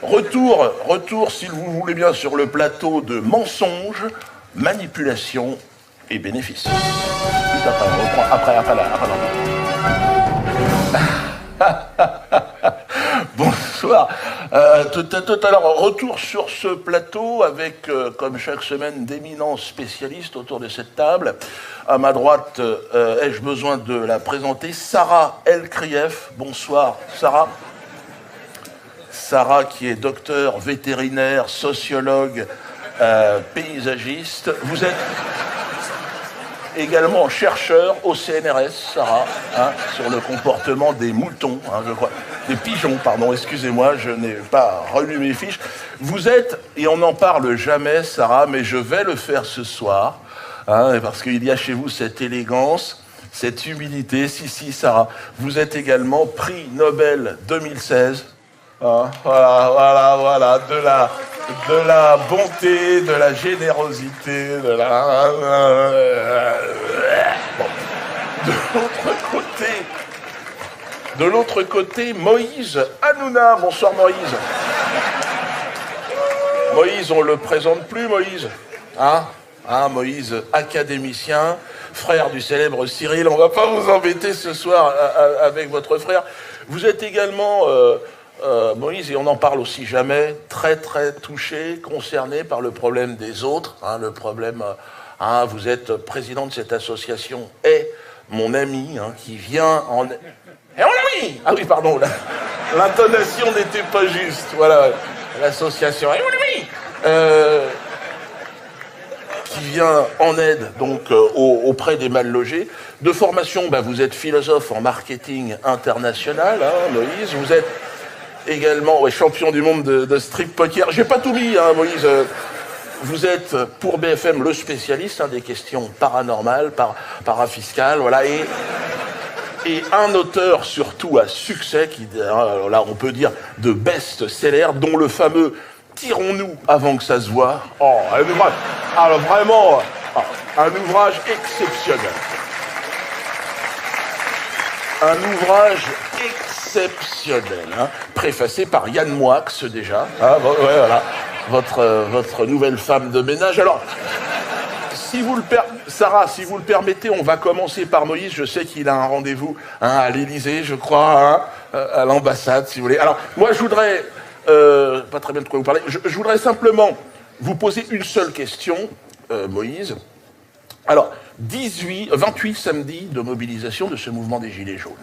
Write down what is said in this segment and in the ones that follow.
Retour, si vous voulez bien, sur le plateau de mensonges, manipulation et bénéfices. Juste après, on reprend Bonsoir. Tout à l'heure, retour sur ce plateau avec, comme chaque semaine, d'éminents spécialistes autour de cette table. À ma droite, ai-je besoin de la présenter, Sarah El-Krief. Bonsoir, Sarah. Sarah, qui est docteur vétérinaire, sociologue, paysagiste. Vous êtes également chercheur au CNRS, Sarah, sur le comportement des moutons, je crois, des pigeons, pardon, excusez-moi, je n'ai pas relu mes fiches. Vous êtes, et on n'en parle jamais, Sarah, mais je vais le faire ce soir, parce qu'il y a chez vous cette élégance, cette humilité. Si, Sarah, vous êtes également prix Nobel 2016. Voilà, de la bonté, de la générosité, De l'autre côté, Moïse Hanouna. Bonsoir, Moïse. Moïse, on le présente plus, Moïse. Moïse, académicien, frère du célèbre Cyril. On va pas vous embêter ce soir avec votre frère. Vous êtes également... Moïse, et on n'en parle aussi jamais, très très touché, concerné par le problème des autres, le problème, vous êtes président de cette association, et mon ami, qui vient en... Et mon ami. Ah oui, pardon, l'intonation n'était pas juste, voilà, l'association, et mon ami, qui vient en aide, donc, auprès des mal logés. De formation, vous êtes philosophe en marketing international, Moïse, vous êtes également champion du monde de strip poker. J'ai pas tout mis, Moïse. Vous êtes pour BFM le spécialiste des questions paranormales, parafiscales, voilà. Et un auteur surtout à succès, qui, là on peut dire, de best-seller, dont le fameux Tirons-nous avant que ça se voie. Un ouvrage, alors vraiment, un ouvrage exceptionnel. Un ouvrage exceptionnel, préfacé par Yann Moix déjà, voilà, votre nouvelle femme de ménage. Alors, Sarah, si vous le permettez, on va commencer par Moïse. Je sais qu'il a un rendez-vous à l'Élysée, je crois, à l'ambassade, si vous voulez. Alors, moi, je voudrais, pas très bien de quoi vous parler, je voudrais simplement vous poser une seule question, Moïse. Alors, 28 samedis de mobilisation de ce mouvement des Gilets jaunes.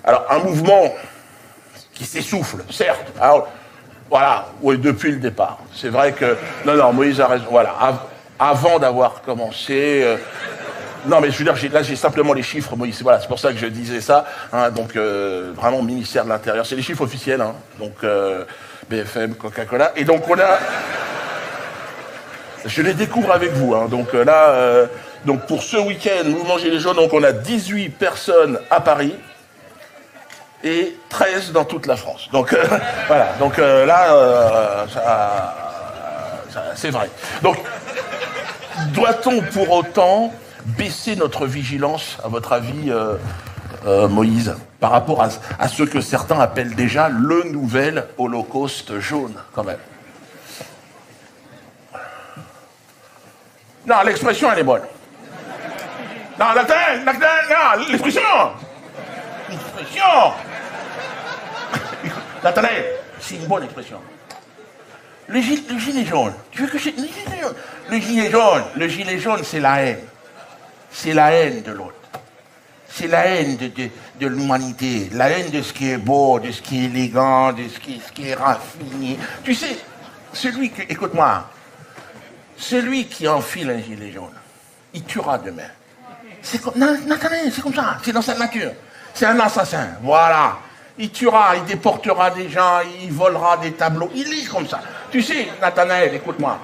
Alors, un mouvement qui s'essouffle, certes. Alors, voilà, oui, depuis le départ. C'est vrai que... Non, Moïse a raison. Voilà, avant d'avoir commencé... Non, mais je veux dire, là, j'ai simplement les chiffres, Moïse. Voilà, c'est pour ça que je disais ça. Donc, vraiment, ministère de l'Intérieur. C'est les chiffres officiels. Donc, BFM, Coca-Cola. Et donc, on a... Je les découvre avec vous. Donc, là... donc, pour ce week-end, mouvement Gilets jaunes, donc, on a 18 personnes à Paris. Et 13 dans toute la France. Donc, voilà. Donc, là, c'est vrai. Donc, doit-on pour autant baisser notre vigilance, à votre avis, Moïse, par rapport à ce que certains appellent déjà le nouvel holocauste jaune, quand même? Non, l'expression, elle est bonne. Non, l'expression. Attendez, c'est une bonne expression. Le gilet jaune. Tu veux que c'est... Le gilet jaune, c'est la haine. C'est la haine de l'autre. C'est la haine de l'humanité. La haine de ce qui est beau, de ce qui est élégant, de ce qui est raffiné. Tu sais, écoute-moi, celui qui enfile un gilet jaune, il tuera demain. C'est comme ça, c'est dans sa nature. C'est un assassin, voilà. Il tuera, il déportera des gens, il volera des tableaux. Il est comme ça. Tu sais, Nathanaël, écoute-moi.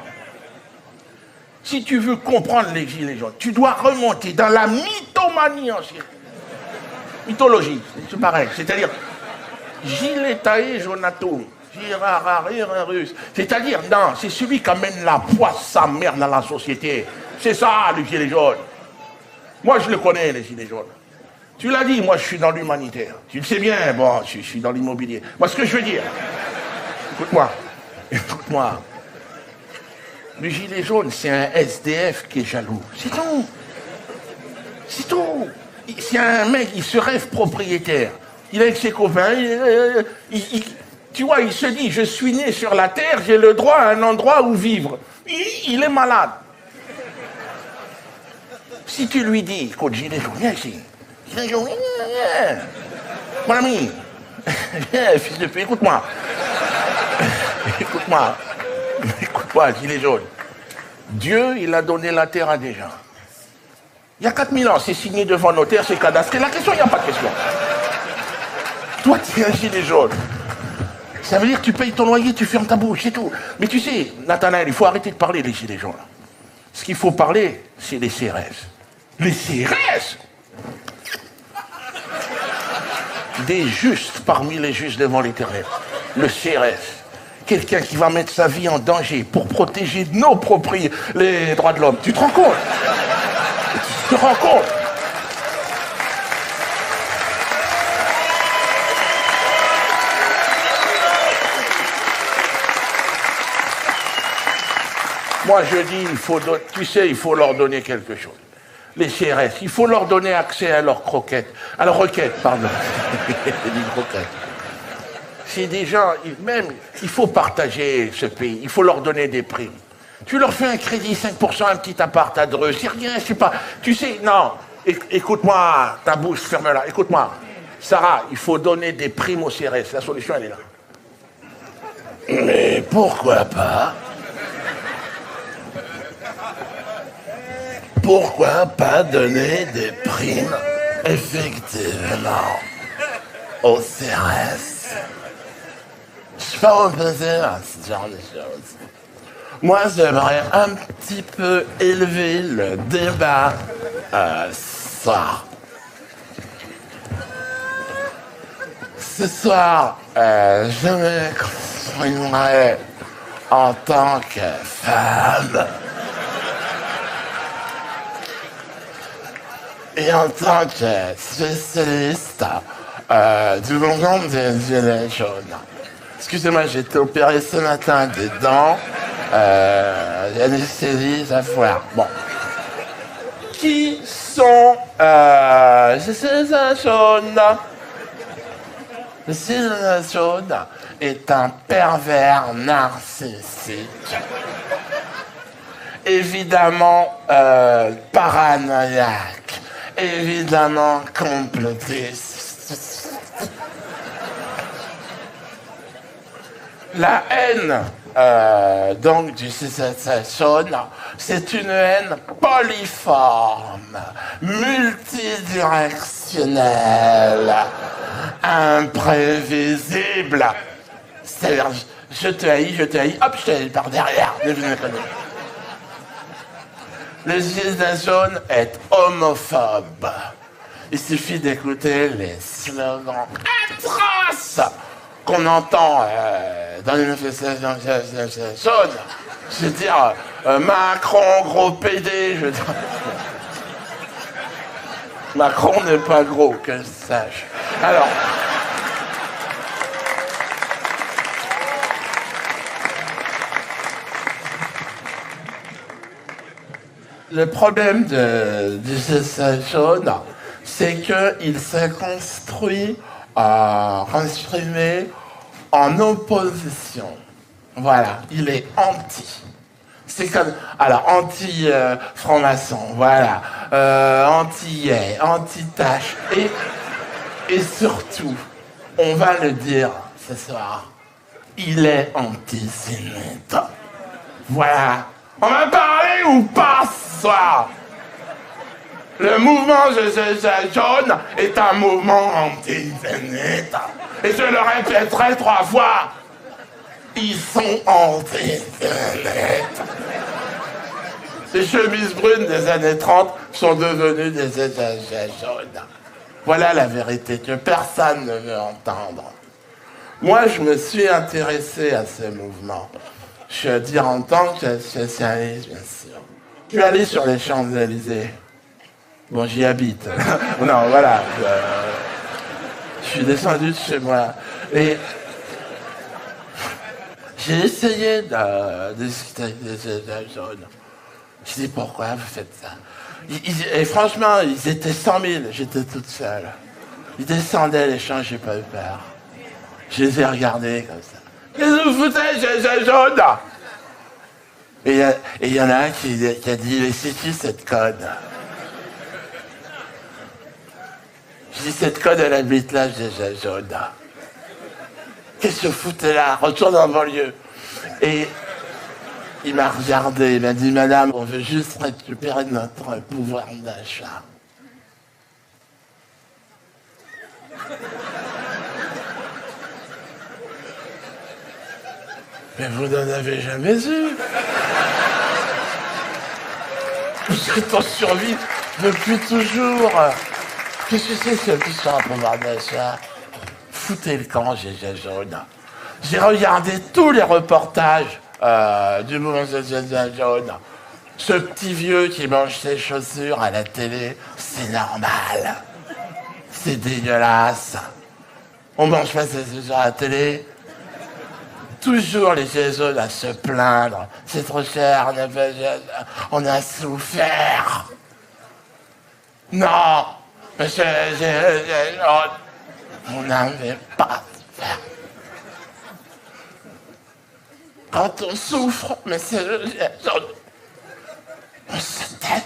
Si tu veux comprendre les gilets jaunes, tu dois remonter dans la mythomanie ancienne. Mythologie, c'est pareil. C'est-à-dire, gilet taillé jonato, russe. C'est-à-dire, non, c'est celui qui amène la poisse, sa mère dans la société. C'est ça, le gilet jaune. Moi, je le connais, les gilets jaunes. Tu l'as dit, moi je suis dans l'humanitaire. Tu le sais bien, bon, je suis dans l'immobilier. Moi, ce que je veux dire, Écoute-moi. Écoute-moi. Le gilet jaune, c'est un SDF qui est jaloux. C'est tout. C'est tout. C'est un mec, il se rêve propriétaire. Il est avec ses copains. Tu vois, il se dit, je suis né sur la terre, j'ai le droit à un endroit où vivre. Il est malade. Si tu lui dis, écoute, gilet jaune, viens ici. Gilet jaune, viens. Mon ami, viens, fils de pute, écoute-moi. Écoute-moi. Écoute-moi, gilet jaune. Dieu, il a donné la terre à des gens. Il y a 4000 ans, c'est signé devant notaire, c'est cadastré. La question, il n'y a pas de question. Toi, tu es un gilet jaune. Ça veut dire que tu payes ton loyer, tu fermes ta bouche, c'est tout. Mais tu sais, Nathanaël, il faut arrêter de parler des gilets jaunes. Ce qu'il faut parler, c'est les CRS. Les CRS? Des justes parmi les justes devant l'Éternel. Le CRS. Quelqu'un qui va mettre sa vie en danger pour protéger nos propriétés, les droits de l'homme. Tu te rends compte? Tu te rends compte? Moi, je dis, il faut leur donner quelque chose. Les CRS, il faut leur donner accès à leurs croquettes. À leurs requêtes, pardon. Les croquettes. C'est des gens, il faut partager ce pays. Il faut leur donner des primes. Tu leur fais un crédit, 5%, un petit appart à Dreux, c'est rien, c'est pas... Tu sais, non, écoute-moi, ta bouche, ferme-la, écoute-moi. Sarah, il faut donner des primes aux CRS, la solution, elle est là. Mais pourquoi pas? Pourquoi pas donner des primes, effectivement, aux CRS? Je suis pas opposé à ce genre de choses. Moi, j'aimerais un petit peu élever le débat ce soir. Ce soir, je m'exprimerai en tant que femme et en tant que spécialiste du mouvement des gilets jaunes. Excusez-moi, j'ai été opéré ce matin des dents. Anesthésie, ça foire. Bon. Qui sont les gilets jaunes? Le gilet jaune est un pervers narcissique. Évidemment paranoïaque. Évidemment complotiste. La haine donc du gilet jaune, c'est une haine polyforme, multidirectionnelle, imprévisible. C'est-à-dire, je te haïs, hop, je te haïs par derrière. Le gilet jaune est homophobe. Il suffit d'écouter les slogans atroces qu'on entend dans les manifestations jaunes. Je veux dire, Macron, gros PD, je veux dire. Macron n'est pas gros, que je sache. Alors. Le problème du gilet jaune, c'est qu'il s'est construit en opposition. Voilà, il est anti. C'est comme, alors, anti-franc-maçon, voilà, anti-gay, anti-tâche, et surtout, on va le dire ce soir, il est antisémite. Voilà. On va parler ou pas ce soir? Le mouvement jaune est un mouvement antisémite. Et je le répéterai 3 fois. Ils sont antisémites. Les chemises brunes des années 30 sont devenues des gilets jaunes. Voilà la vérité que personne ne veut entendre. Moi, je me suis intéressé à ce mouvement. Je veux dire, en tant que spécialiste, bien sûr. Je suis allé sur les Champs-Élysées. Bon, j'y habite. Non, voilà. Je suis descendu de chez moi. Et J'ai essayé de discuter avec des jeunes. Je dis, pourquoi vous faites ça? Et franchement, ils étaient 100 000, j'étais toute seule. Ils descendaient les champs, j'ai pas eu peur. Je les ai regardés comme ça. Qu'est-ce que vous foutez, ces jeunes? Et il y en a un qui a dit, mais c'est qui cette conne? Je dis, cette conne, elle habite là, j'ai jaune. Qu'est-ce que vous foutez là? Retourne en banlieue. Et il m'a regardé, il m'a dit, madame, on veut juste récupérer notre pouvoir d'achat. Mais vous n'en avez jamais eu. Vous êtes en survie depuis toujours. Qu'est-ce que c'est cette histoire de pouvoir d'achat? Foutez le camp, j'ai jaune. J'ai regardé tous les reportages du mouvement social jaune. Ce petit vieux qui mange ses chaussures à la télé, c'est normal. C'est dégueulasse. On mange pas ses chaussures à la télé. Toujours les jaunes à se plaindre. C'est trop cher, on a souffert. Non, monsieur, on n'avait pas souffert. Quand on souffre, mais c'est on se tait.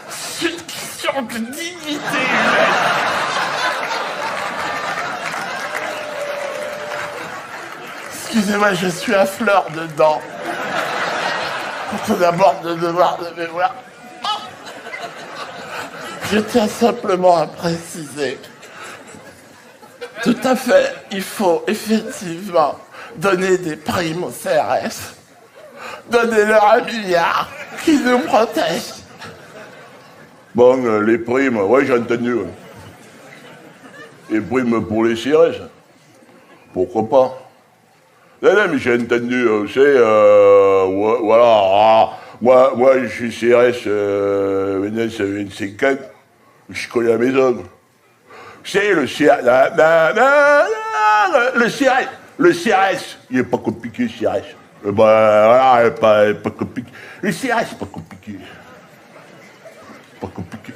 C'est une question de dignité humaine. Excusez-moi, je suis à fleur dedans. Quand on aborde le devoir de mémoire, je tiens simplement à préciser. Tout à fait, il faut effectivement donner des primes au CRS. Donnez-leur 1 milliard qui nous protège. Bon, les primes, ouais, j'ai entendu. Ouais. Les primes pour les CRS. Pourquoi pas? Non, mais j'ai entendu, ouais, voilà. Moi, je suis CRS, maintenant ça fait 25 ans. Je connais la maison. C'est le CRS. Le CRS, il n'est pas compliqué, le CRS. Voilà, il n'est pas compliqué. Le CRS, c'est pas compliqué. Pas compliqué.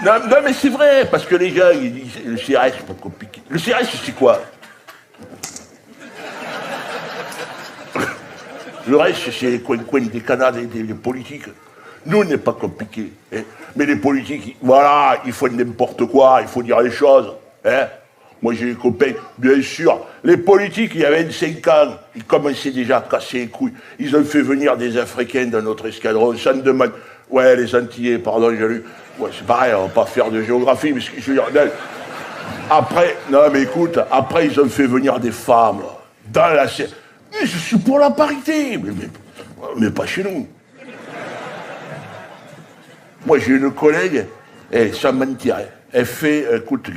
Non, mais c'est vrai, parce que les gens, ils disent, le CRS, c'est pas compliqué. Le CRS, c'est quoi? Le reste, c'est les coins des canards des politiques. Nous, on n'est pas compliqué. Hein. Mais les politiques, voilà, ils font n'importe quoi, il faut dire les choses. Hein. Moi, j'ai des copains, bien sûr. Les politiques, il y a 25 ans, ils commençaient déjà à casser les couilles. Ils ont fait venir des Africains dans notre escadron, sans demande. Ouais, les Antillais, pardon, j'ai lu. Ouais, c'est pareil, on va pas faire de géographie, mais je veux dire, après, non, mais écoute, après, ils ont fait venir des femmes, dans la... Mais je suis pour la parité, mais pas chez nous. Moi, j'ai une collègue, sans mentir, elle fait, écoute,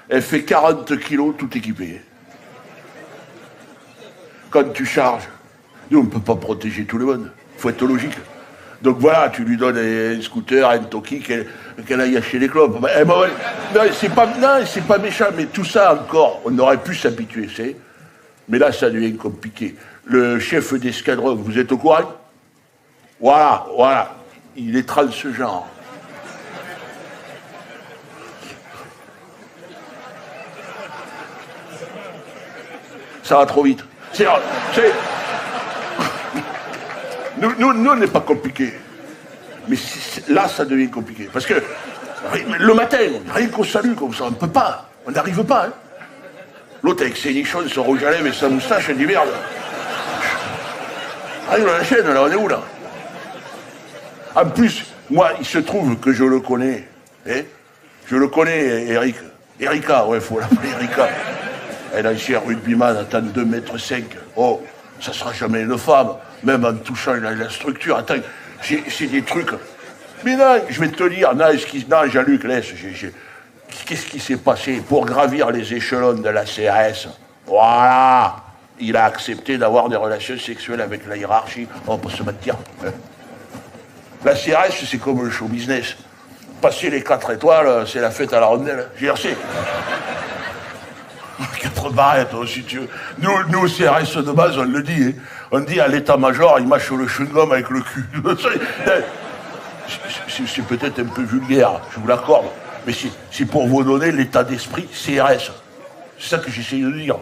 elle fait 40 kilos tout équipé. Quand tu charges, nous, on ne peut pas protéger tout le monde. Il faut être logique. Donc voilà, tu lui donnes un scooter, un toki, qu'elle aille acheter les clopes. Non, c'est pas méchant, mais tout ça encore, on aurait pu s'habituer, c'est. Mais là, ça devient compliqué. Le chef d'escadron, vous êtes au courant? Voilà. Il est transgenre. Ça va trop vite. Nous, on n'est pas compliqué. Mais là, ça devient compliqué. Parce que le matin, rien qu'au salut, comme ça, on ne peut pas. On n'arrive pas. Hein. L'autre avec ses nichons, son rouge à lèvres et sa moustache, elle dit merde. Arrive à la chaîne, là, on est où, là? En plus, moi, il se trouve que je le connais. Hein. Je le connais, Eric. Erika, ouais, faut l'appeler Erika. Elle a un chien rugbyman, attend 2,5 m. Oh, ça sera jamais une femme. Même en touchant la structure. Attends, c'est des trucs. Mais non, je vais te dire, non, Jean-Luc, laisse. Qu'est-ce qui s'est passé pour gravir les échelons de la CRS? Voilà. Il a accepté d'avoir des relations sexuelles avec la hiérarchie. On peut se mentir. La CRS, c'est comme le show business. Passer les 4 étoiles, c'est la fête à la rondelle. GRC. 4 barrettes, si tu veux. Nous, au CRS de base, on le dit. Hein. On dit à l'état-major, il mâche le chewing-gum avec le cul. C'est peut-être un peu vulgaire, je vous l'accorde. Mais c'est pour vous donner l'état d'esprit CRS. C'est ça que j'essaye de dire.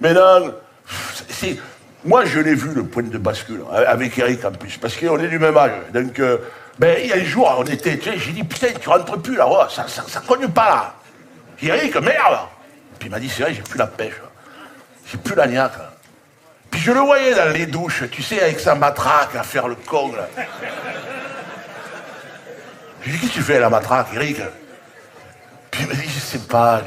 Maintenant, moi, je l'ai vu, le point de bascule, avec Eric en plus, parce qu'on est du même âge. Donc, il y a un jour, on était, tu sais, j'ai dit, putain, tu rentres plus là, ouais, ça cogne pas là. J'ai dit, Eric, merde. Puis il m'a dit, c'est vrai, j'ai plus la pêche. J'ai plus la niaque. Puis je le voyais dans les douches, tu sais, avec sa matraque, à faire le con, là. J'ai dit, qu'est-ce que tu fais, la matraque, Eric? Puis il m'a dit, je sais pas.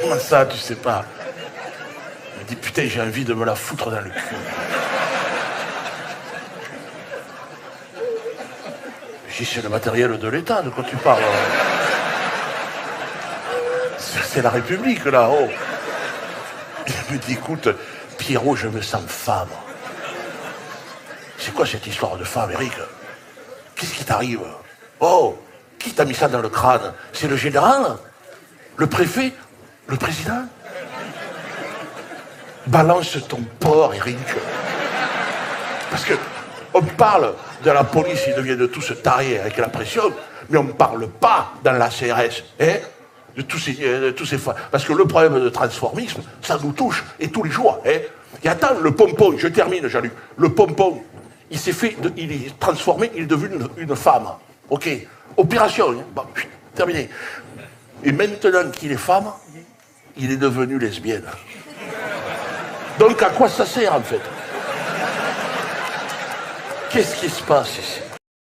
Comment ça, tu sais pas? Il m'a dit, putain, j'ai envie de me la foutre dans le cul. J'ai dit, c'est le matériel de l'État, de quoi tu parles? C'est la République, là, oh. Il me dit, écoute, Pierrot, je me sens femme. C'est quoi cette histoire de femme, Eric? Qu'est-ce qui t'arrive? Oh, qui t'a mis ça dans le crâne? C'est le général? Le préfet? Le président? Balance ton porc, Eric. Parce que on parle de la police, ils deviennent tous tarés avec la pression, mais on ne parle pas dans la CRS, hein, de tous ces parce que le problème de transformisme, ça nous touche, et tous les jours. Hein. Et attends, le pompon, je termine, Jean-Luc, le pompon, il s'est fait, il est transformé, il est devenu une femme. Ok, opération, hein. Bon, terminé. Et maintenant qu'il est femme, il est devenu lesbienne. Donc à quoi ça sert en fait? Qu'est-ce qui se passe ici?